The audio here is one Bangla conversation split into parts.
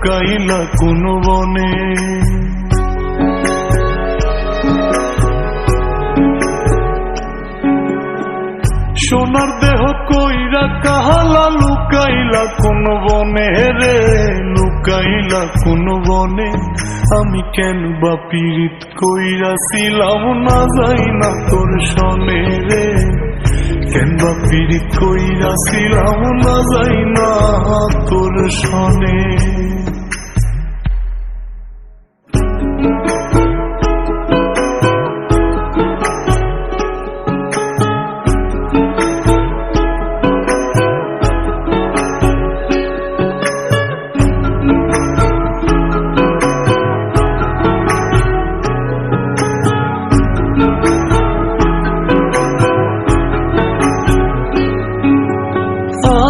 লুকাইলা কোন বনে। সোনার দেহ কইরা কাহালা লুকাইলা কোন বনে রে, লুকাইলা কোন বনে। আমি কেন বা পীড়িত কইরাছিলাম না যাই না তোর সনে রে, কেন বা পীড়িত কইরাছিলাম না যাই না তোর সনে।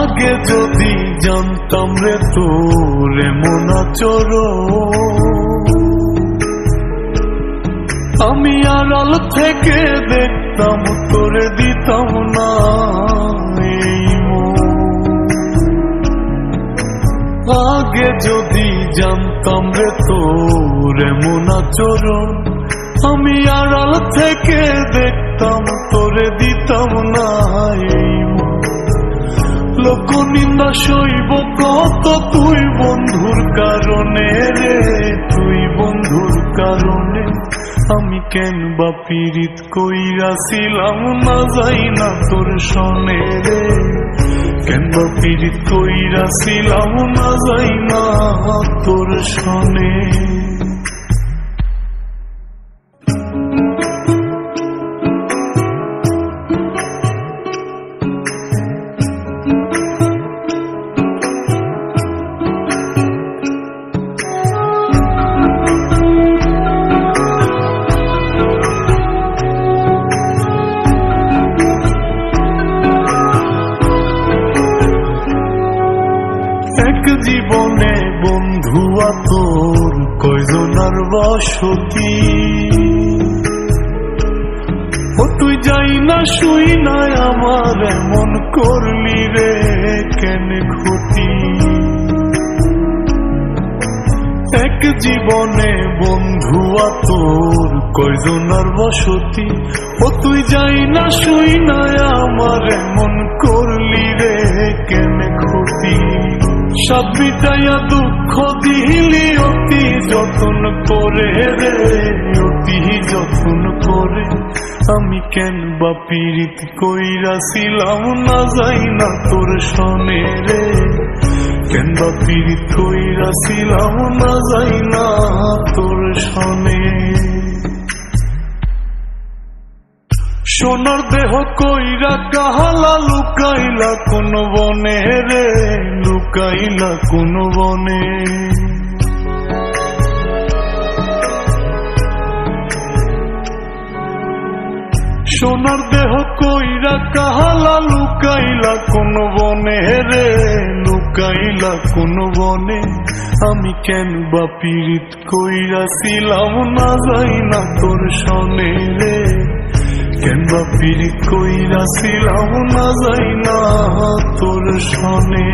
আগে যদি জানতাম রে তোর এমন আচরণ, আমি আড়াল থেকে দেখতাম তোরে দিতাম না এই মন। আগে যদি জানতাম রে তোর এমন আচরণ, আমি আড়াল থেকে দেখতাম তোরে দিতাম না এই মন। লোক নিন্দা সইব কত তুই বন্ধুর কারণে রে, তুই বন্ধুর কারণে। আমি কেন বা পীড়িত কইরাছিলাম না যাই না তোর সনে রে, কেন বা পীড়িত কইরাছিলাম না যাই না তোর সনে। জীবনে বন্ধুয়া তোর কয়জনার বসতি, ও তুই যাই না শুই না আমার এমন করলি রে কেন ক্ষতি। এক জীবনে বন্ধুয়া তোর কয়জনার বসতি, ও তুই যাই না শুই না আমার এমন করলি রে কেন ক্ষতি। সব মিটাইয়া দুঃখ দিলি অতি যতন করে রে, অতি যতন করে। আমি কেন বা পীড়িত কইরাছিলাম না যাই না তোর সনে রে, কেন বা পীড়িত কইরাছিলাম না যাই না তোর সনে। সোনার দেহ কইরা কাহালা লুকাইলা কোন বনে রে, লুকাইলা কোন বনে। সোনার দেহ কইরা কাহালা লুকাইলা কোন বনে রে, লুকাইলা কোন বনে। আমি কেন বা পীড়িত কইরাছিলাম না যাই না তোর সনে রে, কেন বা পীড়িত কইরাছিলাম না যাই না তোর সনে।